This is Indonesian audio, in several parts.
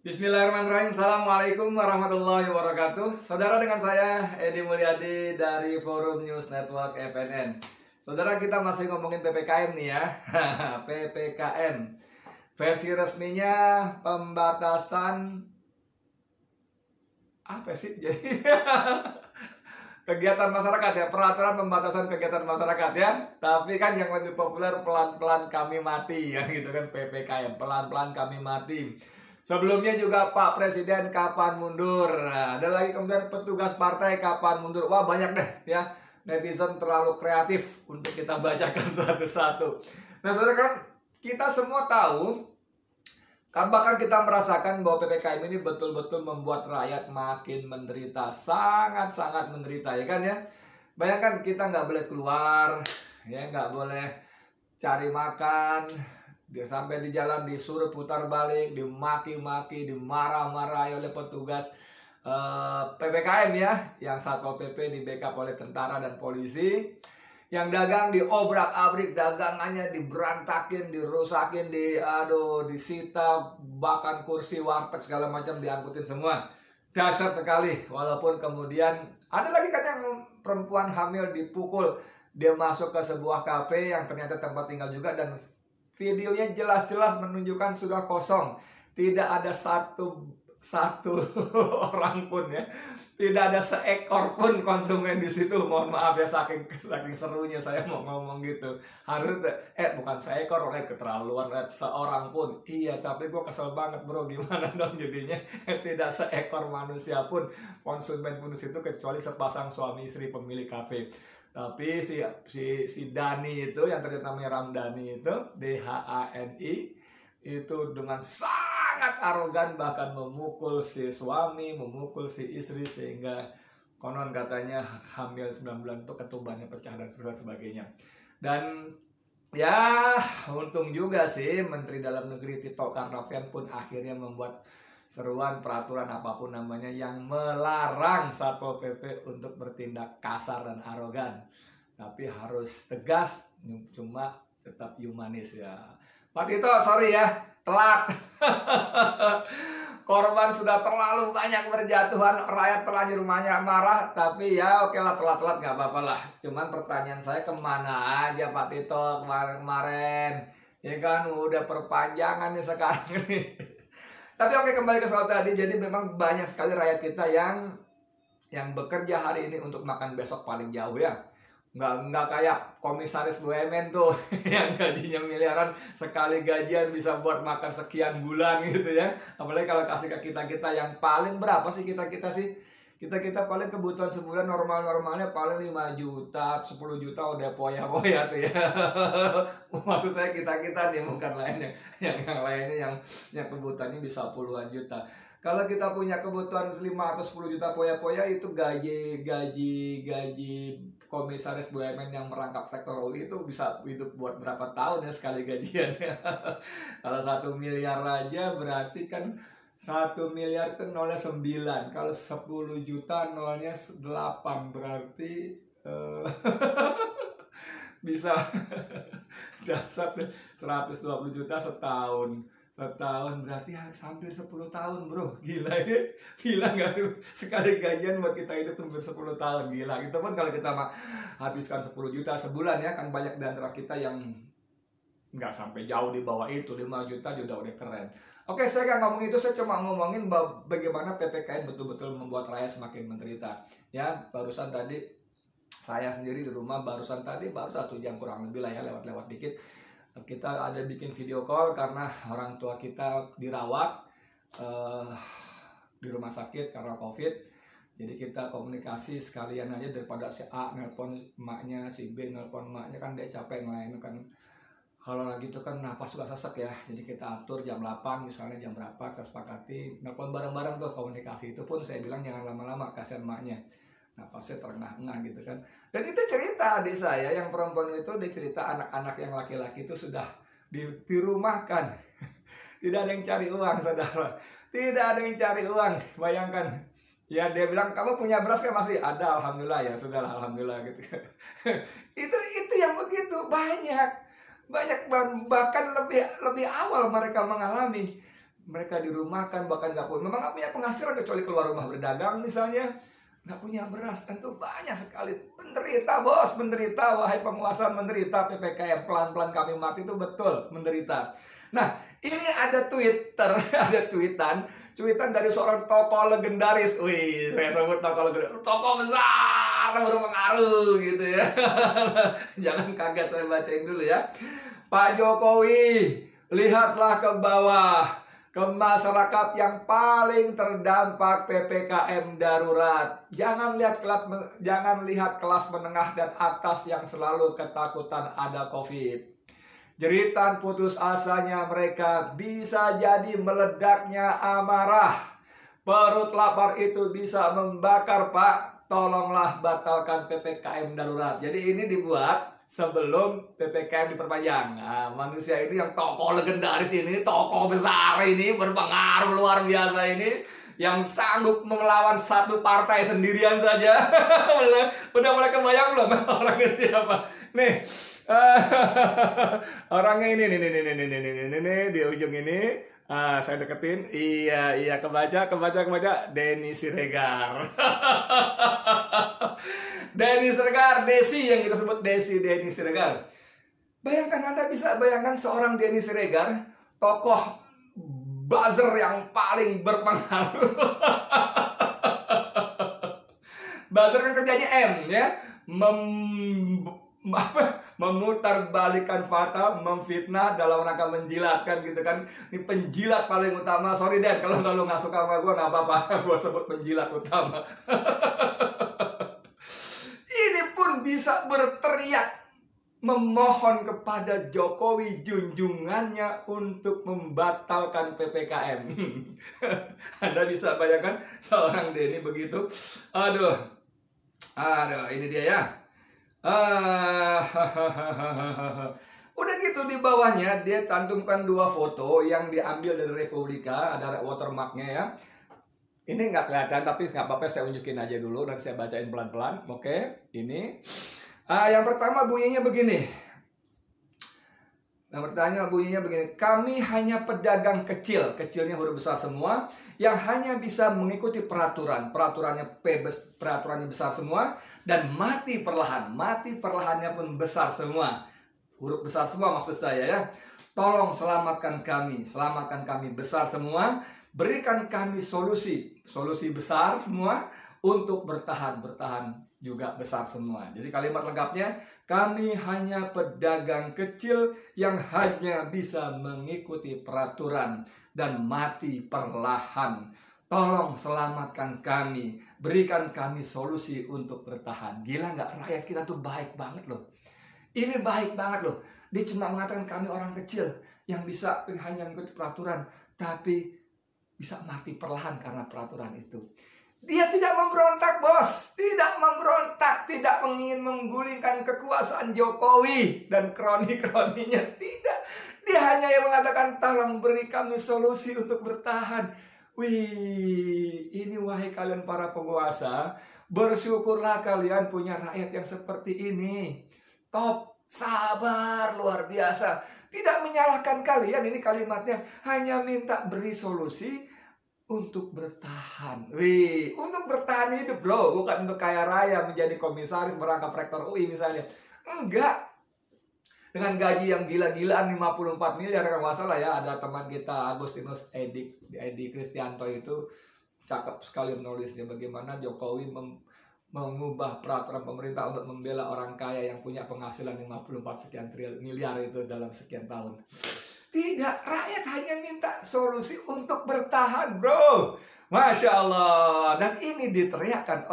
Bismillahirrahmanirrahim. Assalamualaikum warahmatullahi wabarakatuh. Saudara, dengan saya Edi Mulyadi dari Forum News Network FNN. Saudara, kita masih ngomongin PPKM nih ya. PPKM versi resminya pembatasan apa sih? Jadi kegiatan masyarakat ya, peraturan pembatasan kegiatan masyarakat ya. Tapi kan yang lebih populer pelan-pelan kami mati ya gitu kan, PPKM, pelan-pelan kami mati. Sebelumnya juga Pak Presiden kapan mundur. Nah, ada lagi kemudian petugas partai kapan mundur. Wah, banyak deh ya. Netizen terlalu kreatif untuk kita bacakan satu-satu. Nah, saudara, kan kita semua tahu, kan bahkan kita merasakan bahwa PPKM ini betul-betul membuat rakyat makin menderita. Sangat-sangat menderita ya kan ya. Bayangkan kita nggak boleh keluar, ya nggak boleh cari makan. Dia sampai di jalan disuruh putar balik, dimaki-maki, dimarah-marahi oleh petugas PPKM ya, yang Satpol PP di backup oleh tentara dan polisi. Yang dagang diobrak-abrik, dagangannya diberantakin, dirusakin, disita, bahkan kursi warteg segala macam diangkutin semua. Dahsyat sekali. Walaupun kemudian ada lagi kan yang perempuan hamil dipukul, dia masuk ke sebuah kafe yang ternyata tempat tinggal juga, dan videonya jelas-jelas menunjukkan sudah kosong. Tidak ada satu orang pun ya. Tidak ada seekor pun konsumen di situ. Mohon maaf ya, saking serunya saya mau ngomong gitu. Harus bukan seekor, keterlaluan, seorang pun. Iya, tapi gue kesel banget bro. Gimana dong jadinya? Tidak seekor manusia pun konsumen pun di situ, kecuali sepasang suami istri pemilik kafe. Tapi si Dani itu, yang ternyata namanya Ramdhani itu, DHANI, itu dengan sangat arogan bahkan memukul si suami, memukul si istri, sehingga konon katanya hamil 9 bulan itu ketubannya pecah dan sebagainya. Dan ya untung juga sih Menteri Dalam Negeri Tito Karnavian pun akhirnya membuat seruan peraturan apapun namanya yang melarang Satpol PP untuk bertindak kasar dan arogan. Tapi harus tegas, cuma tetap humanis ya. Pak Tito, sorry ya, telat. Korban sudah terlalu banyak berjatuhan, rakyat terlanjur rumahnya marah, tapi ya oke lah, telat-telat nggak apa-apa lah. Cuman pertanyaan saya, kemana aja Pak Tito kemarin-kemarin? Ya kan udah perpanjangan nih sekarang nih. Tapi oke, kembali ke soal tadi. Jadi memang banyak sekali rakyat kita yang bekerja hari ini untuk makan besok paling jauh ya. Nggak kayak komisaris BUMN tuh yang gajinya miliaran, sekali gajian bisa buat makan sekian bulan gitu ya. Apalagi kalau kasih ke kita yang paling berapa sih kita sih? Kita paling kebutuhan sebulan normalnya paling 5 juta, 10 juta udah poya-poya tuh ya. Maksud saya kita nih, bukan lainnya. Yang lainnya yang kebutuhannya bisa puluhan juta. Kalau kita punya kebutuhan 5 atau 10 juta poya-poya, itu gaji komisaris BUMN yang merangkap rektor UI itu bisa hidup buat berapa tahun ya sekali gajian. Kalau 1 miliar aja berarti kan 1 miliar itu nolnya 9. Kalau 10 juta nolnya 8. Berarti bisa dasar 120 juta setahun. Setahun berarti hampir 10 tahun bro. Gila ya. Gila nggak? Sekali gajian buat kita itu hampir 10 tahun. Gila. Itu pun kalau kita habiskan 10 juta sebulan ya. Kan banyak di antara kita yang nggak sampai jauh di bawah itu. 5 juta juga udah keren. Oke, saya nggak ngomong itu. Saya cuma ngomongin bagaimana PPKM betul-betul membuat rakyat semakin menderita. Ya, barusan tadi saya sendiri di rumah, baru 1 jam kurang lebih lah ya, lewat dikit. Kita ada bikin video call karena orang tua kita dirawat di rumah sakit karena COVID. Jadi kita komunikasi sekalian aja, daripada si A nelpon emaknya, si B nelpon emaknya, kan dia capek ngelain kan. Kalau lagi itu kan napas juga sesek ya. Jadi kita atur jam 8 misalnya, jam berapa kita sepakati nelpon bareng-bareng tuh komunikasi. Itu pun saya bilang jangan lama-lama, kasihan emaknya. Napasnya terengah-engah gitu kan. Dan itu cerita adik saya yang perempuan itu, dia cerita anak-anak yang laki-laki itu sudah dirumahkan. Tidak ada yang cari uang, saudara. Tidak ada yang cari uang. Bayangkan. Ya, dia bilang, kamu punya beras kan? Masih ada, alhamdulillah ya, sudah alhamdulillah gitu. itu yang begitu banyak bahkan lebih awal mereka mengalami. mereka dirumahkan, bahkan memang nggak punya penghasilan kecuali keluar rumah berdagang misalnya, nggak punya beras. Tentu banyak sekali menderita, bos, menderita, wahai penguasa, menderita. PPKM pelan-pelan kami mati itu betul menderita. Nah, ini ada Twitter, ada tweetan dari seorang tokoh legendaris. Wih, saya sebut tokoh legendaris, tokoh besar, berpengaruh gitu ya. Jangan kaget, saya bacain dulu ya. Pak Jokowi, lihatlah ke bawah, ke masyarakat yang paling terdampak PPKM darurat. Jangan lihat kelas menengah dan atas yang selalu ketakutan ada COVID. Jeritan putus asanya mereka bisa jadi meledaknya amarah. Perut lapar itu bisa membakar, Pak. Tolonglah batalkan PPKM darurat. Jadi ini dibuat sebelum PPKM diperpanjang. Nah, manusia ini yang tokoh legendaris ini, tokoh besar ini, berpengaruh luar biasa ini, yang sanggup melawan satu partai sendirian saja. Udah mulai kebayang belum orangnya siapa? Nih. Orangnya ini nih di ujung ini. Saya deketin. Iya, kebaca. Denny Siregar. Denny Siregar, Desi yang kita sebut Denny Siregar. Bayangkan, Anda bisa bayangkan seorang Denny Siregar, tokoh buzzer yang paling berpengaruh. Buzzer kan kerjanya M ya, memutarbalikkan fakta, memfitnah dalam rangka menjilat kan gitu kan. Ini penjilat paling utama. Sorry deh kalau nggak suka sama gue, nggak apa-apa. Gue sebut penjilat utama. Ini pun bisa berteriak memohon kepada Jokowi junjungannya untuk membatalkan PPKM. Anda bisa bayangkan seorang Denny begitu. Aduh, ini dia ya. Udah gitu di bawahnya dia cantumkan 2 foto yang diambil dari Republika, ada watermarknya ya. Ini nggak kelihatan tapi nggak apa-apa, saya unjukin aja dulu dan saya bacain pelan-pelan. Oke, ini yang pertama bunyinya begini. Kami hanya pedagang kecil, kecilnya huruf besar semua, yang hanya bisa mengikuti peraturannya peraturannya besar semua, dan mati perlahannya pun besar semua, huruf besar semua maksud saya ya. Tolong selamatkan kami besar semua, berikan kami solusi besar semua untuk bertahan juga besar semua. Jadi kalimat lengkapnya, kami hanya pedagang kecil yang hanya bisa mengikuti peraturan dan mati perlahan. Tolong selamatkan kami, berikan kami solusi untuk bertahan. Gila nggak? Rakyat kita tuh baik banget loh. Ini baik banget loh. Dia cuma mengatakan kami orang kecil yang bisa hanya mengikuti peraturan, tapi bisa mati perlahan karena peraturan itu. Dia tidak memberontak, bos. Tidak memberontak, tidak ingin menggulingkan kekuasaan Jokowi dan kroni-kroninya. Tidak. Dia hanya yang mengatakan, tolong beri kami solusi untuk bertahan. Wih, ini wahai kalian para penguasa, bersyukurlah kalian punya rakyat yang seperti ini. Top, sabar, luar biasa. Tidak menyalahkan kalian, ini kalimatnya. Hanya minta beri solusi untuk bertahan. Wih, untuk bertahan hidup bro, bukan untuk kaya raya menjadi komisaris merangkap rektor UI misalnya. Enggak. Dengan gaji yang gila-gilaan 54 miliar kalau nggak salah ya. Ada teman kita Agustinus Edi Kristianto itu cakep sekali menulisnya bagaimana Jokowi mengubah peraturan pemerintah untuk membela orang kaya yang punya penghasilan 54 sekian miliar itu dalam sekian tahun. Tidak, rakyat hanya minta solusi untuk bertahan, bro. Masya Allah. Dan ini diteriakkan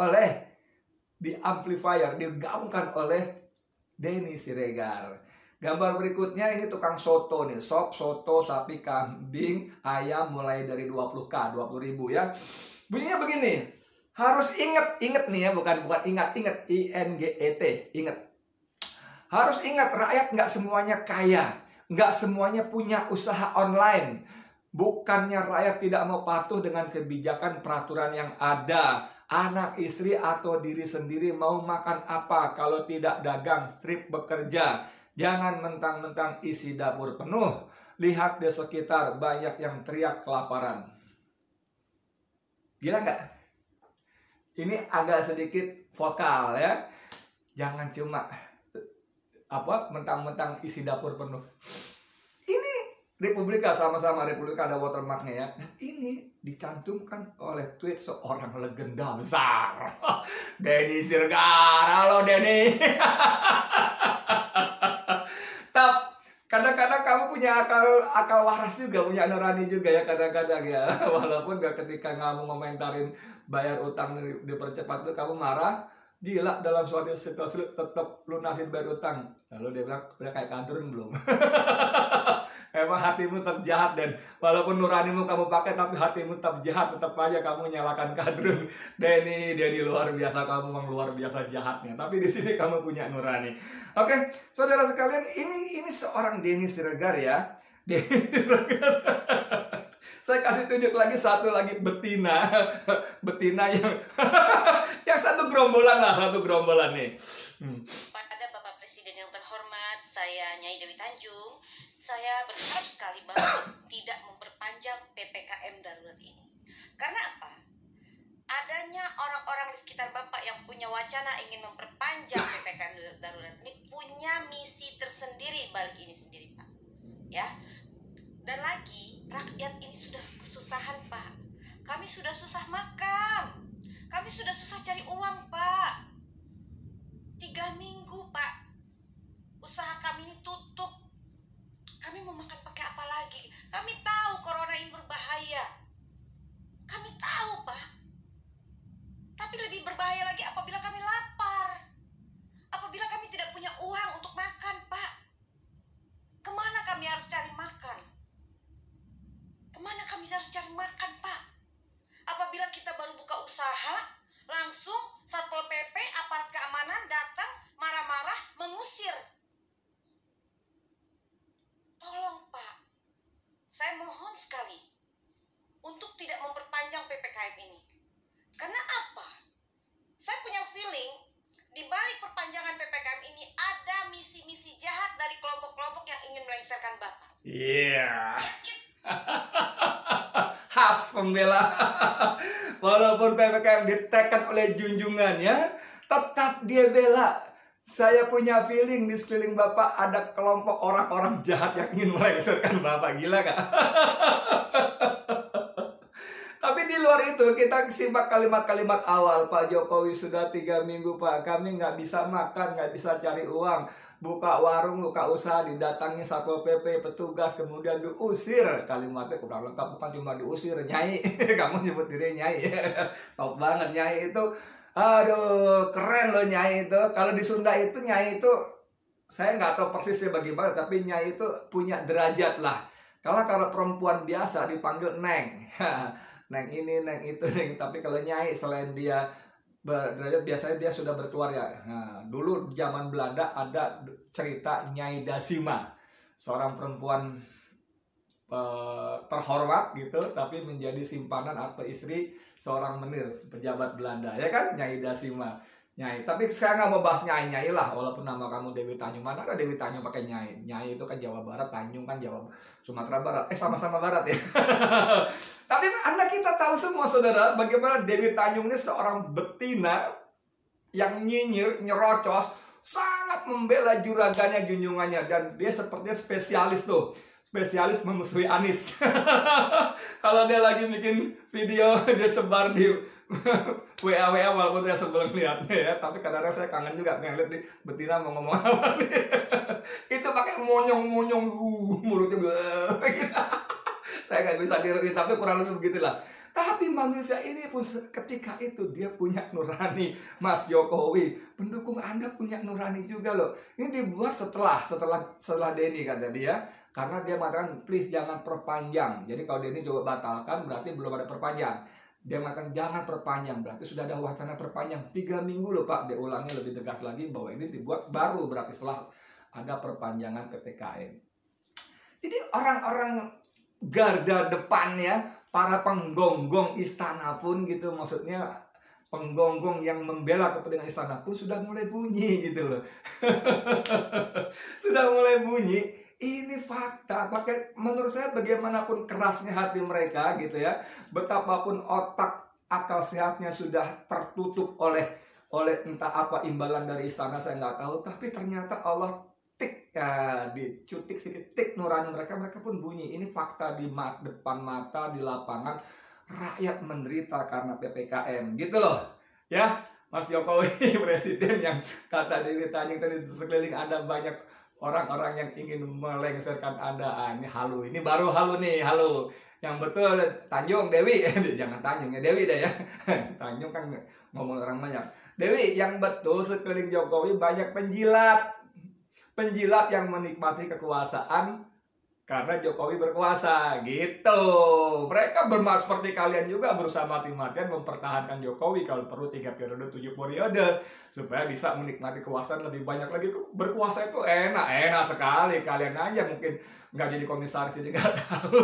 di amplifier, digaungkan oleh Denny Siregar. Gambar berikutnya ini tukang soto nih. Sop, soto, sapi, kambing, ayam mulai dari 20.000 ya. Bunyinya begini. Harus ingat nih ya, bukan ingat, INGET, ingat. Harus ingat, rakyat nggak semuanya kaya. Nggak semuanya punya usaha online. Bukannya rakyat tidak mau patuh dengan kebijakan peraturan yang ada. Anak, istri, atau diri sendiri mau makan apa kalau tidak dagang, strip bekerja. Jangan mentang-mentang isi dapur penuh. lihat di sekitar banyak yang teriak kelaparan. Gila nggak? Ini agak sedikit vokal ya. Jangan cuma mentang-mentang isi dapur penuh. Ini Republika, sama-sama Republika ada watermarknya ya. Dan ini dicantumkan oleh tweet seorang legenda besar, Denny Sirgar. Halo Denny. Kadang-kadang kamu punya akal waras juga, punya nurani juga ya kadang-kadang ya. Walaupun gak ketika kamu ngomentarin bayar utang dipercepat tuh kamu marah. Gila, dalam suatu situasi tetap lunasin bayar utang. Lalu dia bilang, udah kayak kadrun belum? Emang hatimu tetap jahat, dan walaupun nuranimu kamu pakai tapi hatimu tetap jahat, tetap aja kamu nyalakan kadrun. Denny luar biasa, kamu memang luar biasa jahatnya. Tapi di sini kamu punya nurani. Oke, saudara sekalian, ini seorang Denny Siregar ya. Denny Siregar. Saya kasih tunjuk lagi satu lagi betina. Betina yang yang satu gerombolan nih. Pada Bapak Presiden yang terhormat, saya Nyai Dewi Tanjung. Saya berharap sekali Bapak tidak memperpanjang PPKM darurat ini. Karena apa? Adanya orang-orang di sekitar Bapak yang punya wacana ingin memperpanjang PPKM darurat ini punya misi tersendiri balik ini sendiri, Pak. Ya. Dan lagi, rakyat ini sudah kesusahan, Pak. Kami sudah susah makan. Kami sudah susah cari uang, Pak. 3 minggu, Pak. Usaha kami ini tutup. Kami mau makan pakai apa lagi? Kami tahu corona ini berbahaya. Kami tahu, Pak. Tapi lebih berbahaya lagi apabila kami lapar. Apabila kami tidak punya uang untuk makan, Pak. Kemana kami harus cari makan? Kemana kami harus cari makan, Pak? Apabila kita baru buka usaha, langsung Satpol PP, aparat keamanan datang marah-marah mengusir. Tolong, Pak. Saya mohon sekali untuk tidak memperpanjang PPKM ini. Karena apa? Saya punya feeling di balik perpanjangan PPKM ini ada misi-misi jahat dari kelompok-kelompok yang ingin melengsarkan Bapak. Iya. Khas pembela. Walaupun PPKM ditekan oleh junjungannya, tetap dia bela. Saya punya feeling di sekeliling Bapak ada kelompok orang-orang jahat yang ingin melengsarkan Bapak. Gila gak? Tapi di luar itu kita simak kalimat-kalimat awal. Pak Jokowi sudah 3 minggu Pak, kami nggak bisa makan, nggak bisa cari uang. Buka warung, buka usaha, didatangi Satpol PP, petugas, kemudian diusir. Kalimatnya kurang lengkap, bukan cuma diusir, Nyai. Kamu nyebut diri Nyai. Top banget Nyai itu. Aduh, keren loh Nyai itu. Kalau di Sunda itu Nyai itu, saya nggak tahu persisnya bagaimana, tapi Nyai itu punya derajat lah. Kalau perempuan biasa dipanggil Neng. Neng ini, Neng itu, Neng. Tapi kalau Nyai, selain dia berderajat, biasanya dia sudah berkeluarga. Nah, dulu zaman Belanda ada cerita Nyai Dasima, seorang perempuan terhormat gitu, tapi menjadi simpanan atau istri seorang menir pejabat Belanda, ya kan, Nyai Dasima. Nyai, tapi saya nggak mau bahas Nyai lah, walaupun nama kamu Dewi Tanjung. Mana ada Dewi Tanjung pakai Nyai? Nyai itu kan Jawa Barat, Tanjung kan Jawa Sumatera Barat. Sama-sama Barat ya. Tapi kita tahu semua saudara, bagaimana Dewi Tanjung ini seorang betina yang nyinyir, nyerocos, sangat membela juraganya, junjungannya, dan dia sepertinya spesialis tuh. Spesialis memusuhi Anies. Kalau dia lagi bikin video, dia sebar di WA walaupun saya sebelum lihatnya ya, tapi kadang-kadang saya kangen juga ngeliat nih betina mau ngomong apa nih. Itu pakai monyong-monyong mulutnya gitu. Saya nggak bisa dirugi, tapi kurang lebih begitulah. Tapi manusia ini pun ketika itu dia punya nurani. Mas Jokowi, pendukung Anda punya nurani juga loh. Ini dibuat setelah Denny kata dia. Karena dia mengatakan please jangan perpanjang. Jadi kalau Denny coba batalkan berarti belum ada perpanjang. Dia mengatakan jangan perpanjang, berarti sudah ada wacana perpanjang. 3 minggu loh Pak. Dia ulangi lebih tegas lagi bahwa ini dibuat baru berarti setelah ada perpanjangan PPKM. Jadi orang-orang garda depannya, para penggonggong istana pun gitu, maksudnya penggonggong yang membela kepentingan istana pun sudah mulai bunyi gitu loh. Sudah mulai bunyi. Ini fakta. Menurut saya bagaimanapun kerasnya hati mereka gitu ya, betapapun otak akal sehatnya sudah tertutup oleh entah apa imbalan dari istana, saya nggak tahu, tapi ternyata Allah tik ya, dicutik sedikit tik nurani mereka pun bunyi. Ini fakta di depan mata, di lapangan, rakyat menderita karena PPKM gitu loh ya. Mas Jokowi presiden yang kata Dewi Tanjung tadi, sekeliling Anda banyak orang-orang yang ingin melengsarkan Anda. Ini halu, ini baru halu nih, halu. Yang betul Tanjung, Dewi, jangan Tanjung ya, Dewi deh ya. Tanjung kan ngomong orang banyak. Dewi, yang betul sekeliling Jokowi banyak penjilat. Penjilat yang menikmati kekuasaan karena Jokowi berkuasa gitu. Mereka seperti kalian juga berusaha mati-matian mempertahankan Jokowi, kalau perlu 3 periode 7 periode, supaya bisa menikmati kekuasaan lebih banyak lagi. Berkuasa itu enak sekali. Kalian aja mungkin nggak jadi komisaris, jadi nggak tahu.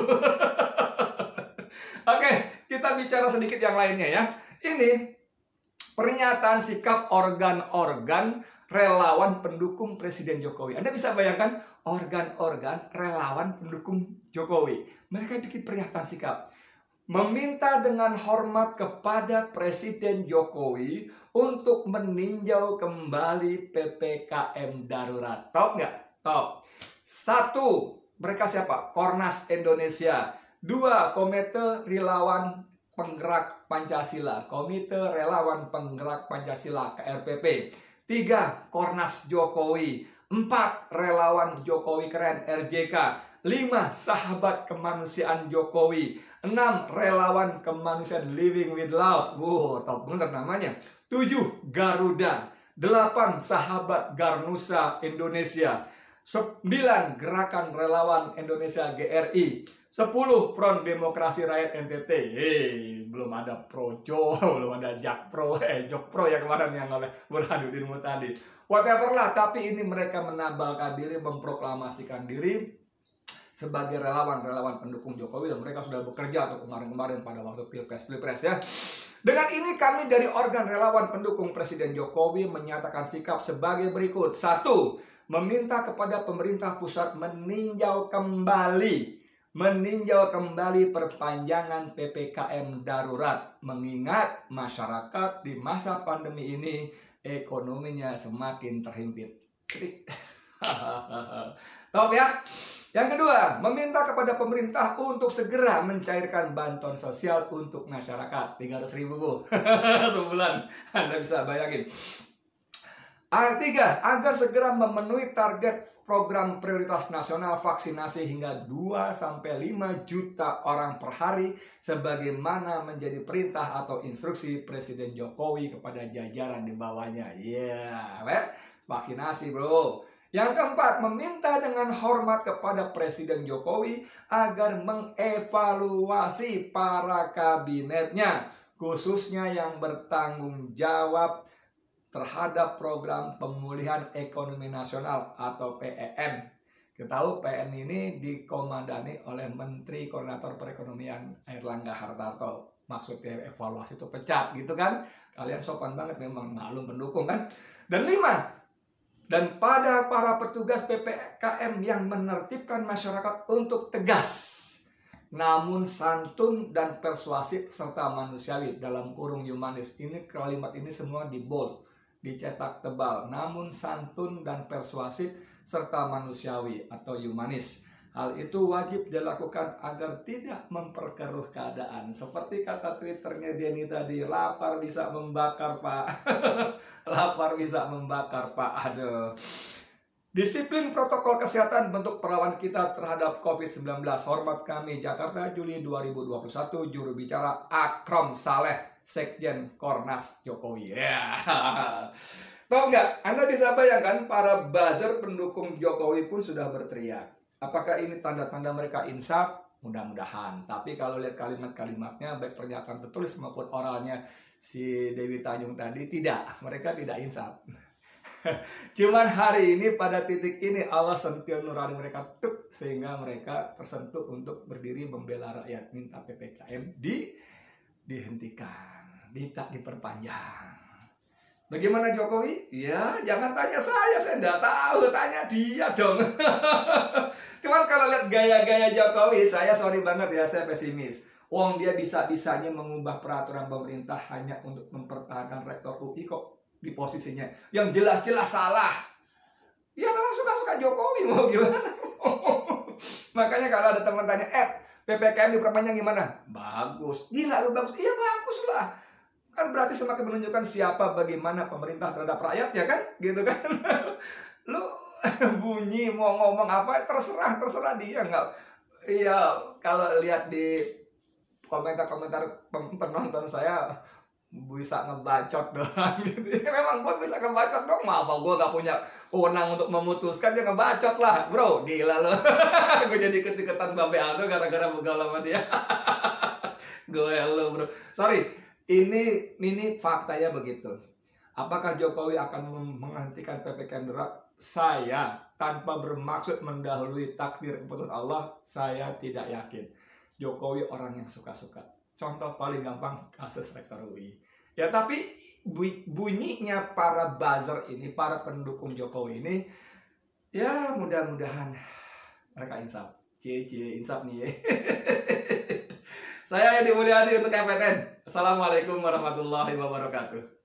Oke, kita bicara sedikit yang lainnya ya. Ini pernyataan sikap organ-organ relawan pendukung Presiden Jokowi. Anda bisa bayangkan organ-organ relawan pendukung Jokowi. Mereka bikin pernyataan sikap, meminta dengan hormat kepada Presiden Jokowi untuk meninjau kembali PPKM darurat. Top nggak? Top. 1, mereka siapa? Kornas Indonesia. 2, Komite Relawan Penggerak Pancasila, Komite Relawan Penggerak Pancasila, KRPP. 3, Kornas Jokowi. 4, Relawan Jokowi Keren, RJK. 5, Sahabat Kemanusiaan Jokowi. 6, Relawan Kemanusiaan Living with Love. Top bener namanya. 7, Garuda. 8, Sahabat Garnusa Indonesia. 9, Gerakan Relawan Indonesia GRI. 10, Front Demokrasi Rakyat NTT. Belum ada Projo, belum ada Jakpro, Jokpro yang kemarin yang oleh Burhanuddin Muhtadi. Whatever lah, tapi ini mereka menabalkan diri, memproklamasikan diri sebagai relawan pendukung Jokowi, dan mereka sudah bekerja atau kemarin-kemarin pada waktu Pilpres ya. Dengan ini kami dari organ relawan pendukung Presiden Jokowi menyatakan sikap sebagai berikut. 1, meminta kepada pemerintah pusat meninjau kembali perpanjangan PPKM darurat, mengingat masyarakat di masa pandemi ini ekonominya semakin terhimpit. Top ya. Yang kedua, meminta kepada pemerintah untuk segera mencairkan bantuan sosial untuk masyarakat. 300.000 Bu. Sebulan. Anda bisa bayangin. 3, agar segera memenuhi target program prioritas nasional vaksinasi hingga 2-5 juta orang per hari, sebagaimana menjadi perintah atau instruksi Presiden Jokowi kepada jajaran di bawahnya. Vaksinasi bro. Yang keempat, meminta dengan hormat kepada Presiden Jokowi agar mengevaluasi para kabinetnya, khususnya yang bertanggung jawab terhadap program pemulihan ekonomi nasional atau PEN. Kita tahu PEN ini dikomandani oleh Menteri Koordinator Perekonomian Airlangga Hartarto. Maksudnya evaluasi itu pecat gitu kan. Kalian sopan banget memang, maklum pendukung kan. Dan 5, dan pada para petugas PPKM yang menertibkan masyarakat untuk tegas, namun santun dan persuasif serta manusiawi, dalam kurung humanis. Ini kalimat ini semua di bold, dicetak tebal. Namun santun dan persuasif serta manusiawi atau humanis. Hal itu wajib dilakukan agar tidak memperkeruh keadaan. Seperti kata Twitternya Denny tadi, lapar bisa membakar Pak. Lapar bisa membakar Pak. Aduh. Disiplin protokol kesehatan bentuk perawan kita terhadap COVID-19. Hormat kami, Jakarta, Juli 2021. Juru bicara Akrom Saleh, Sekjen Kornas Jokowi. Tahu nggak? Anda bisa bayangkan para buzzer pendukung Jokowi pun sudah berteriak. Apakah ini tanda-tanda mereka insaf? Mudah-mudahan. Tapi kalau lihat kalimat-kalimatnya, baik pernyataan tertulis maupun oralnya si Dewi Tanjung tadi, tidak. Mereka tidak insaf. Cuman hari ini pada titik ini Allah sentil nurani mereka tuh, sehingga mereka tersentuh untuk berdiri membela rakyat, minta PPKM dihentikan, tidak diperpanjang. Bagaimana Jokowi? Ya, jangan tanya saya enggak tahu, tanya dia dong. Cuman kalau lihat gaya-gaya Jokowi, saya sorry banget ya, saya pesimis. Wong dia bisa-bisanya mengubah peraturan pemerintah hanya untuk mempertahankan rektor UI kok di posisinya yang jelas-jelas salah. Ya memang suka-suka Jokowi, mau gimana? Makanya kalau ada teman tanya, PPKM diperpanjang gimana? Bagus. Gila lu bagus. Iya bagus lah. Kan berarti semakin menunjukkan siapa bagaimana pemerintah terhadap rakyat ya kan? Gitu kan? Lu bunyi mau ngomong apa terserah dia nggak. Iya, kalau lihat di komentar-komentar penonton saya bisa ngebacot doang gitu. Memang gue bisa ngebacot dong, apa gue gak punya wewenang untuk memutuskan, dia ngebacot lah bro, gila lo. Gue jadi ikut-ikutan Babe Aldo gara-gara begal sama dia. Gue lo bro, sorry, ini faktanya begitu. Apakah Jokowi akan menghentikan PPKM darurat? Saya tanpa bermaksud mendahului takdir keputusan Allah, saya tidak yakin. Jokowi orang yang suka-suka. Contoh paling gampang kasus rektor UI. Ya tapi bunyinya para buzzer ini, para pendukung Jokowi ini, ya mudah-mudahan mereka insaf. Insaf nih ya. Saya Edi Mulyadi untuk FNN. Assalamualaikum warahmatullahi wabarakatuh.